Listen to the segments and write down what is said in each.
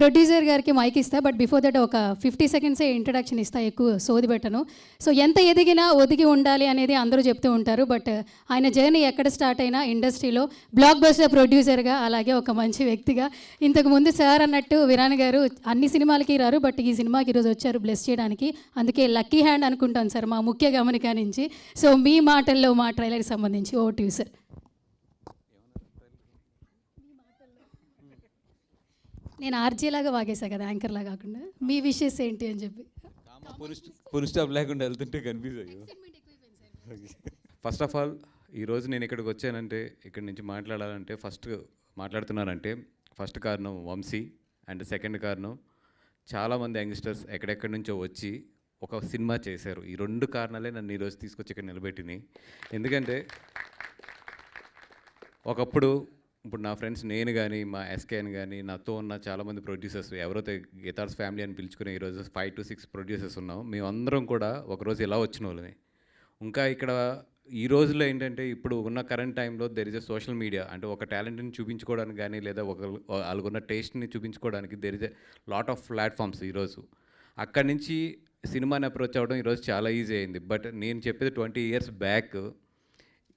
Producer గారికి mic ఇస్తా, but before that ఒక 50 సెకండ్సే ఇంట్రడక్షన్ ఇస్తా, ఎక్కువ సోది పెట్టను. సో ఎంత ఎదిగినా ఒదిగి ఉండాలి అనేది అందరూ చెప్తూ ఉంటారు. బట్ ఆయన జర్నీ ఎక్కడ స్టార్ట్ అయినా ఇండస్ట్రీలో బ్లాక్ బస్టర్ ప్రొడ్యూసర్గా, అలాగే ఒక మంచి వ్యక్తిగా. ఇంతకుముందు సార్ అన్నట్టు విరాన్ గారు అన్ని సినిమాలకి రారు, బట్ ఈ సినిమాకి ఈరోజు వచ్చారు బ్లెస్ చేయడానికి. అందుకే లక్కీ హ్యాండ్ అనుకుంటాను సార్, మా ముఖ్య గమనిక నుంచి. సో మీ మాటల్లో మా ట్రైలర్కి సంబంధించి ఓ టు సార్. నేను ఆర్జేలాగా వాగేసా కదా, యాంకర్లా కాకుండా. మీ విషెస్ ఏంటి అని చెప్పి ఫుల్ స్టాప్ లేకుండా వెళ్తుంటే కన్ఫ్యూజ్ అయ్యో. ఫస్ట్ ఆఫ్ ఆల్ ఈరోజు నేను ఇక్కడికి వచ్చానంటే, ఇక్కడి నుంచి మాట్లాడాలంటే, మాట్లాడుతున్నానంటే ఫస్ట్ కారణం వంశీ, అండ్ సెకండ్ కారణం చాలామంది యంగ్స్టర్స్ ఎక్కడెక్కడి నుంచో వచ్చి ఒక సినిమా చేశారు. ఈ రెండు కారణాలే నన్ను ఈరోజు తీసుకొచ్చి ఇక్కడ నిలబెట్టినాయి. ఎందుకంటే ఒకప్పుడు ఇప్పుడు నా ఫ్రెండ్స్ నేను కానీ, మా ఎస్కేఎన్ కానీ, నాతో ఉన్న చాలామంది ప్రొడ్యూసర్స్, ఎవరైతే గీతార్స్ ఫ్యామిలీ అని పిలుచుకునే ఈరోజు 5 to 6 ప్రొడ్యూసర్స్ ఉన్నాం. మేమందరం కూడా ఒకరోజు ఇలా వచ్చిన వాళ్ళమే. ఇంకా ఇక్కడ ఈ రోజుల్లో ఏంటంటే, ఇప్పుడు ఉన్న కరెంట్ టైంలో there is a social media. అంటే ఒక టాలెంట్ని చూపించుకోవడానికి కానీ, లేదా వాళ్ళకున్న టేస్ట్ని చూపించుకోవడానికి there is a lot of platforms ఈరోజు. అక్కడి నుంచి సినిమాని అప్రోచ్ అవ్వడం ఈరోజు చాలా ఈజీ అయింది. బట్ నేను చెప్పేది 20 years బ్యాక్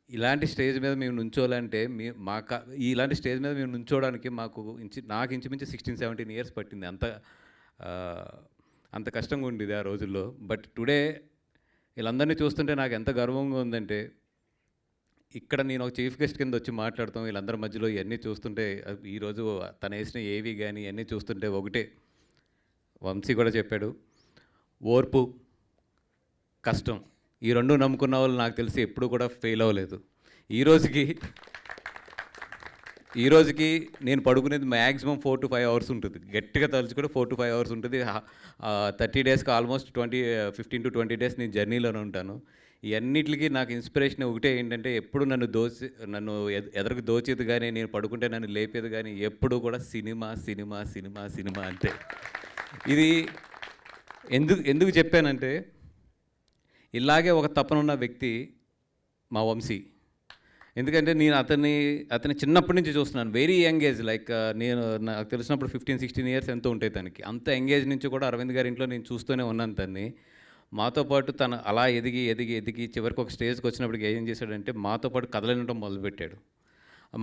ఇలాంటి స్టేజ్ మీద మేము నుంచోవాలంటే, ఇలాంటి స్టేజ్ మీద మేము నుంచోవడానికి నాకు ఇంచుమించు 16-17 years పట్టింది. అంత కష్టంగా ఉండేది ఆ రోజుల్లో. బట్ టుడే వీళ్ళందరినీ చూస్తుంటే నాకు ఎంత గర్వంగా ఉందంటే, ఇక్కడ నేను ఒక చీఫ్ గెస్ట్ కింద వచ్చి మాట్లాడతాం, వీళ్ళందరి మధ్యలో ఇవన్నీ చూస్తుంటే, ఈరోజు తను వేసిన ఏవి కానీ ఇవన్నీ చూస్తుంటే ఒకటే, వంశీ కూడా చెప్పాడు, ఓర్పు, కష్టం, ఈ రెండు నమ్ముకున్న వాళ్ళు నాకు తెలిసి ఎప్పుడు కూడా ఫెయిల్ అవ్వలేదు. ఈ రోజుకి నేను పడుకునేది మ్యాక్సిమం 4 to 5 hours ఉంటుంది. గట్టిగా తలుచుకుంటే 4 to 5 hours ఉంటుంది. 30 daysకి ఆల్మోస్ట్ 15 to 20 days నేను జర్నీలోనే ఉంటాను. ఇవన్నిటికి నాకు ఇన్స్పిరేషన్ ఒకటే ఏంటంటే, ఎప్పుడు నన్ను ఎదరకు దోచేది కానీ, నేను పడుకుంటే నన్ను లేపేది కానీ, ఎప్పుడు కూడా సినిమా సినిమా సినిమా సినిమా అంతే. ఇది ఎందుకు చెప్పానంటే, ఇలాగే ఒక తపనున్న వ్యక్తి మా వంశీ. ఎందుకంటే నేను అతని చిన్నప్పటి నుంచి చూస్తున్నాను. వెరీ యంగ్ ఏజ్, లైక్ నాకు తెలిసినప్పుడు 15-16 years ఎంతో ఉంటాయి తనకి. అంత యంగ్ ఏజ్ నుంచి కూడా అరవింద్ గారి ఇంట్లో నేను చూస్తూనే ఉన్నాను తన్ని. మాతో పాటు తను అలా ఎదిగి చివరికి ఒక స్టేజ్కి వచ్చినప్పటికి ఏం చేశాడంటే, మాతో పాటు కథలు వినడం మొదలుపెట్టాడు.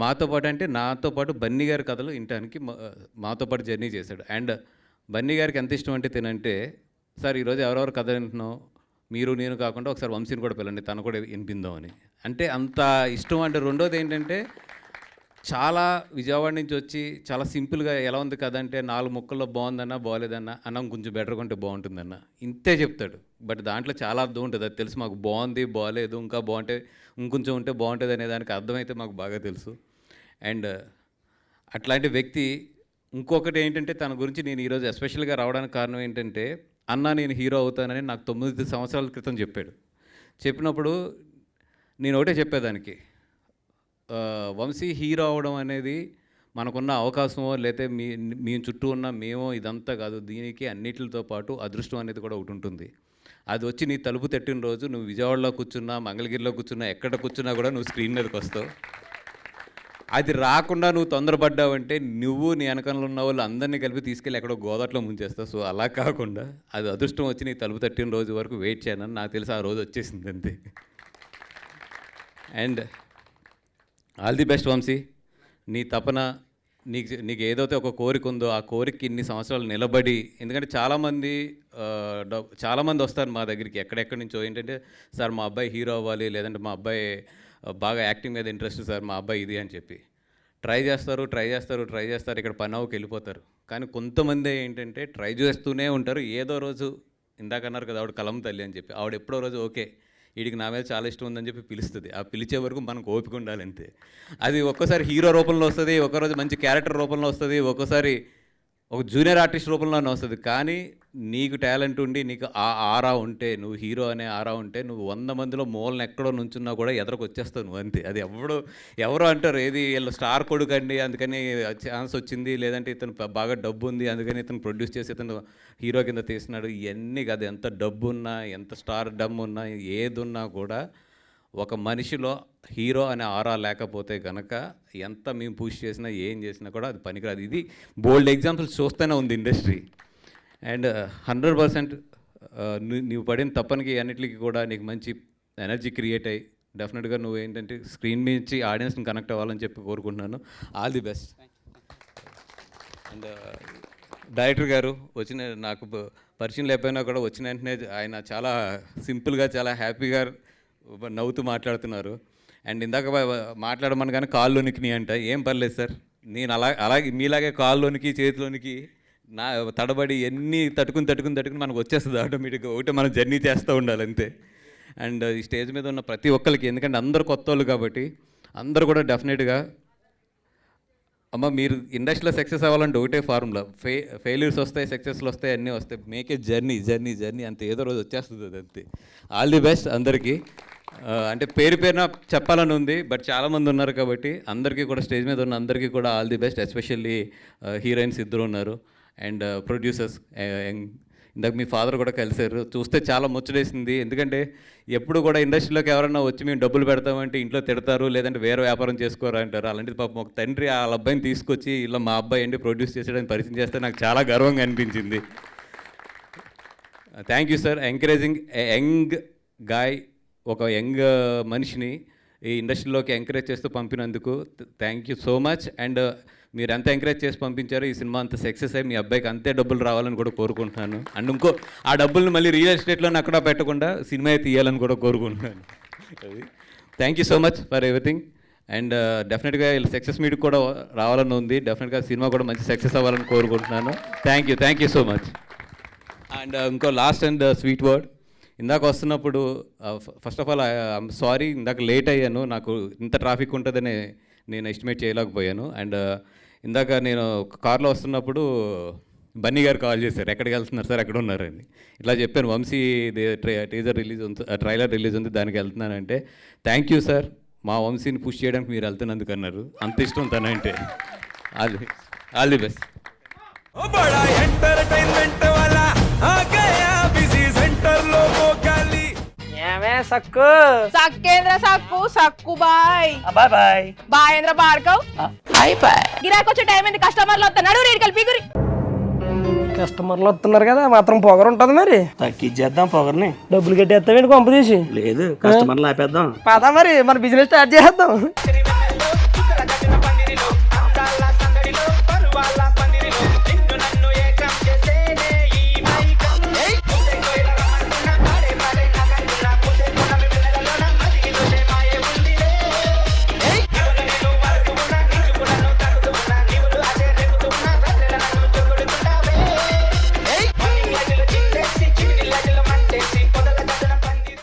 మాతో పాటు అంటే నాతో పాటు బన్నీ గారి కథలు వినటానికి మాతో పాటు జర్నీ చేశాడు. అండ్ బన్నీ గారికి ఎంత ఇష్టం అంటే తినంటే, సార్ ఈరోజు ఎవరెవరు కథ వింటున్నావు, మీరు నేను కాకుండా ఒకసారి వంశీని కూడా పిల్లండి, తను కూడా వినిపిందామని. అంటే అంత ఇష్టం. అంటే రెండోది ఏంటంటే, చాలా విజయవాడ నుంచి వచ్చి చాలా సింపుల్గా ఎలా ఉంది కథ అంటే, 4 ముక్కల్లో బాగుందన్నా బాగోలేదన్నా, అన్నం కొంచెం బెటర్గా ఉంటే బాగుంటుందన్న, ఇంతే చెప్తాడు. బట్ దాంట్లో చాలా అర్థం ఉంటుంది. అది తెలుసు మాకు. బాగుంది, బాగోలేదు, ఇంకా బాగుంటే, ఇంకొంచెం ఉంటే బాగుంటుంది అనే దానికి అర్థమైతే మాకు బాగా తెలుసు. అండ్ అట్లాంటి వ్యక్తి. ఇంకొకటి ఏంటంటే, తన గురించి నేను ఈరోజు ఎస్పెషల్గా రావడానికి కారణం ఏంటంటే, అన్న నేను హీరో అవుతానని నాకు 9 సంవత్సరాల క్రితం చెప్పాడు. చెప్పినప్పుడు నేను ఒకటే చెప్పేదానికి, వంశీ హీరో అవడం అనేది మనకున్న అవకాశమో, లేకపోతే మీ చుట్టూ ఉన్న మేమో ఇదంతా కాదు. దీనికి అన్నిటితో పాటు అదృష్టం అనేది కూడా ఒకటి ఉంటుంది. అది వచ్చి నీ తలుపు తట్టిన రోజు నువ్వు విజయవాడలో కూర్చున్నా, మంగళగిరిలో కూర్చున్నా, ఎక్కడ కూర్చున్నా కూడా నువ్వు స్క్రీన్ మీదకి వస్తావు. అది రాకుండా నువ్వు తొందరపడ్డావంటే, నువ్వు నీ వెనకంలో ఉన్న వాళ్ళు అందరినీ కలిపి తీసుకెళ్ళి ఎక్కడో గోదాట్లో ముంచేస్తావు. సో అలా కాకుండా అది అదృష్టం వచ్చి నీ తలుపు తట్టిన రోజు వరకు వెయిట్ చేయనని నాకు తెలిసి ఆ రోజు వచ్చేసింది అంతే. And all the best Vamshi. నీ తపన, నీకు ఏదైతే ఒక కోరిక ఉందో ఆ కోరికకి ఇన్ని సంవత్సరాలు నిలబడి. ఎందుకంటే చాలామంది వస్తారు మా దగ్గరికి ఎక్కడెక్కడి నుంచో, ఏంటంటే సార్ మా అబ్బాయి హీరో అవ్వాలి, లేదంటే మా అబ్బాయి బాగా యాక్టింగ్ మీద ఇంట్రెస్ట్ సార్ మా అబ్బాయి ఇది అని చెప్పి ట్రై చేస్తారు. ఇక్కడ పని అవ్వకి వెళ్ళిపోతారు. కానీ కొంతమంది ఏంటంటే ట్రై చేస్తూనే ఉంటారు. ఏదో రోజు ఇందాక అన్నారు కదా, ఆవిడ కలం తల్లి అని చెప్పి, ఆవిడ ఎప్పుడో రోజు ఓకే వీడికి నా మీద చాలా ఇష్టం ఉందని చెప్పి పిలుస్తుంది. ఆ పిలిచే వరకు మనకు ఓపిక ఉండాలి అంతే. అది ఒక్కోసారి హీరో రూపంలో వస్తుంది, ఒక్కరోజు మంచి క్యారెక్టర్ రూపంలో వస్తుంది, ఒక్కోసారి ఒక జూనియర్ ఆర్టిస్ట్ రూపంలోనే వస్తుంది. కానీ నీకు టాలెంట్ ఉండి, నీకు ఆ ఆరా ఉంటే, నువ్వు హీరో అనే ఆరా ఉంటే, నువ్వు 100 మందిలో మూలను ఎక్కడో నుంచున్నా కూడా ఎదరకు వచ్చేస్తావు నువ్వు అంతే. అది ఎవరో అంటారు, ఏది వీళ్ళు స్టార్ కొడుకు అండి అందుకని ఛాన్స్ వచ్చింది, లేదంటే ఇతను బాగా డబ్బు ఉంది అందుకని ఇతను ప్రొడ్యూస్ చేసి ఇతను హీరో కింద తీస్తున్నాడు. ఇవన్నీ కాదు. ఎంత డబ్బు ఉన్నా, ఎంత స్టార్ డమ్ ఉన్నా, ఏది ఉన్నా కూడా ఒక మనిషిలో హీరో అనే ఆరా లేకపోతే కనుక ఎంత మేము పుష్ చేసినా ఏం చేసినా కూడా అది పనికిరాదు. ఇది బోల్డ్ ఎగ్జాంపుల్స్ చూస్తూనే ఉంది ఇండస్ట్రీ. అండ్ 100% నువ్వు పడిన తప్పనికి అన్నిటికీ కూడా నీకు మంచి ఎనర్జీ క్రియేట్ అయ్యి డెఫినెట్గా నువ్వు ఏంటంటే స్క్రీన్ నుంచి ఆడియన్స్ని కనెక్ట్ అవ్వాలని చెప్పి కోరుకుంటున్నాను. All the best. And director గారు నాకు పరిచయం లేకపోయినా కూడా వచ్చిన వెంటనే ఆయన చాలా సింపుల్గా చాలా హ్యాపీగా నవ్వుతూ మాట్లాడుతున్నారు. అండ్ ఇందాక మాట్లాడమని కానీ కాళ్ళలోనికి అంట, ఏం పర్లేదు సార్, నేను అలాగే మీలాగే కాళ్ళలోనికి చేతిలోనికి నా తడబడి ఎన్ని తట్టుకుని మనకు వచ్చేస్తుంది ఆటోమేటిక్గా. ఒకటి మనం జర్నీ చేస్తూ ఉండాలి అంతే. అండ్ ఈ స్టేజ్ మీద ఉన్న ప్రతి ఒక్కరికి, ఎందుకంటే అందరు కొత్త వాళ్ళు కాబట్టి అందరూ కూడా డెఫినెట్గా అమ్మ మీరు ఇండస్ట్రీలో సక్సెస్ అవ్వాలంటే ఒకటే ఫార్ములా, ఫెయిల్యూర్స్ వస్తాయి, సక్సెస్లు వస్తాయి, అన్నీ వస్తాయి. మేకే జర్నీ అంతే, ఏదో రోజు వచ్చేస్తుంది అది అంతే. ఆల్ ది బెస్ట్ అందరికీ. అంటే పేరున చెప్పాలని ఉంది, బట్ చాలామంది ఉన్నారు కాబట్టి అందరికీ కూడా స్టేజ్ మీద ఉన్న అందరికీ కూడా all the best. Especially heroines ఇద్దరు ఉన్నారు అండ్ ప్రొడ్యూసర్స్. ఇందాక మీ ఫాదర్ కూడా కలిశారు, చూస్తే చాలా ముచ్చటేసింది. ఎందుకంటే ఎప్పుడు కూడా ఇండస్ట్రీలోకి ఎవరన్నా వచ్చి మేము డబ్బులు పెడతామంటే ఇంట్లో తిడతారు, లేదంటే వేరే వ్యాపారం చేసుకోరా అంటారు. అలాంటిది పాపం ఒక తండ్రి వాళ్ళ అబ్బాయిని తీసుకొచ్చి ఇలా మా అబ్బాయి అండి ప్రొడ్యూస్ చేసేయడానికి పరిచయం చేస్తే నాకు చాలా గర్వంగా అనిపించింది. Thank you sir, encouraging young guy, ఒక యంగ్ మనిషిని ఈ ఇండస్ట్రీలోకి ఎంకరేజ్ చేస్తూ పంపినందుకు thank you so much. And మీరు ఎంత ఎంకరేజ్ చేసి పంపించారో ఈ సినిమా అంత సక్సెస్ అయ్యి మీ అబ్బాయికి అంతే డబ్బులు రావాలని కూడా కోరుకుంటున్నాను. అండ్ ఇంకో ఆ డబ్బుల్ని మళ్ళీ రియల్ ఎస్టేట్లో అక్కడ పెట్టకుండా సినిమా తీయాలని కూడా కోరుకుంటున్నాను. అది thank you so much for everything. And డెఫినెట్గా సక్సెస్ మీట్ కూడా రావాలని ఉంది. డెఫినెట్గా సినిమా కూడా మంచి సక్సెస్ అవ్వాలని కోరుకుంటున్నాను. Thank you so much. And ఇంకో లాస్ట్ అండ్ స్వీట్ వర్డ్, ఇందాక వస్తున్నప్పుడు first of all I'm sorry, ఇందాక లేట్ అయ్యాను. నాకు ఇంత ట్రాఫిక్ ఉంటుందని నేను ఎస్టిమేట్ చేయలేకపోయాను. అండ్ ఇందాక నేను కార్లో వస్తున్నప్పుడు బన్నీ గారు కాల్ చేశారు, ఎక్కడికి వెళ్తున్నారు సార్, ఎక్కడ ఉన్నారని. ఇట్లా చెప్పాను, వంశీ టీజర్ రిలీజ్ ఉంది, ట్రైలర్ రిలీజ్ ఉంది, దానికి వెళ్తున్నానంటే థ్యాంక్ యూ సార్, మా వంశీని పుష్ చేయడానికి మీరు వెళ్తున్నందుకు అన్నారు. అంత ఇష్టం తనంటే. All the best. సక్కు సక్కేంద్ర సక్కు సక్కు బాయ్ బాయ్ బాయ్ బాయేంద్ర భార్గవ్ బాయ్ బాయ్. గిరాకి వచ్చే టైం ఏంది, కస్టమర్లు వస్తున్నాడు, రేడికల్ పీగురి. కస్టమర్లు వస్తున్నారు కదా, మాత్రం పొగరు ఉంటది మరి. తగ్గించేద్దాం పొగర్ని. డబ్బులు కట్టేస్తావేంటి కొంప తీసి? లేదు, కస్టమర్లు ఆపేద్దాం. పదా మరి మన బిజినెస్ స్టార్ట్ చేద్దాం.